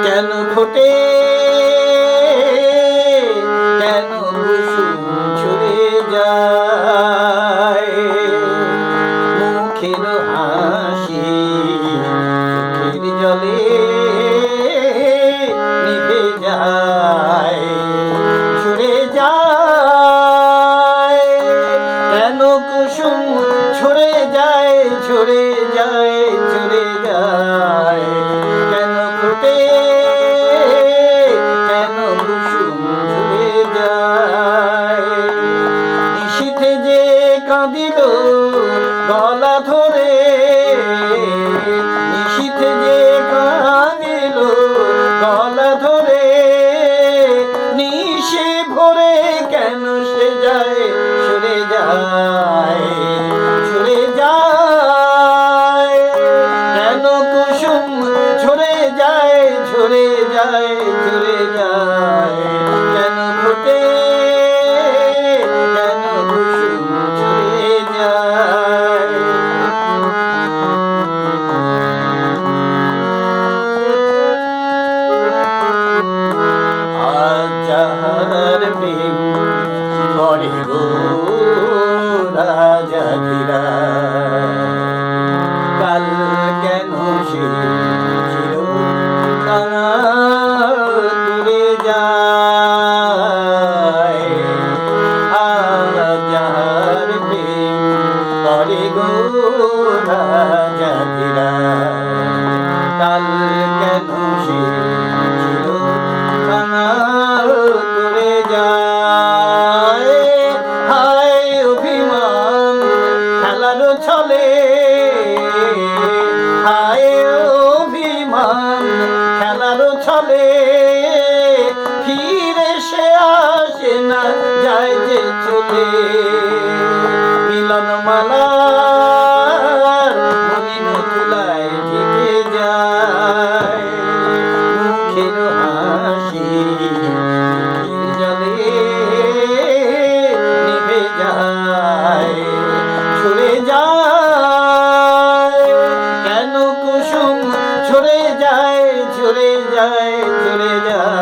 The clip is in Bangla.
কেন ফোটে কেন কুসুম ঝরে যায়, মুখের হাসি চোখের জলে নিভে যায়, ঝরে যায়। কেন কুসুম ঝরে যায়, ঝরে যায়, ঝরে যায়। কেন ফোটে কেন কুসুম ঝরে যায়। নিশীথে যে কাঁদিল গলা ধরে, নিশীথে যে কাঁদিল গলা ধরে, নিশি ভরে কেন সে যায়, সরে যায়, সরে যায়। কেন কুসুম ঝরে যায়, ঝরে যায়, ঝরে যায়। কেন ফোটে কেন কুসুম ঝরে যায়। আজ যাহার প্রেম করে গো রাজাধিরা, কাল কেন সে চির দূরে যায়। আজ যাহার প্রেম করে গো রাজাধিরা, কাল কেন সে চির করে যায়। হায় অভিমান খেলার ছলে, হায় অভিমান খেলার ছলে, ফিরে সে আসে না, যায় যে চলে। মিলন মালার মলিন তুলায় ঢেকে যায়, মুখের হাসি চোখের জলে নিভে যায়, ঝরে যায়। কেন কুসুম ঝরে যায়, ঝরে যায়, ঝরে যায়।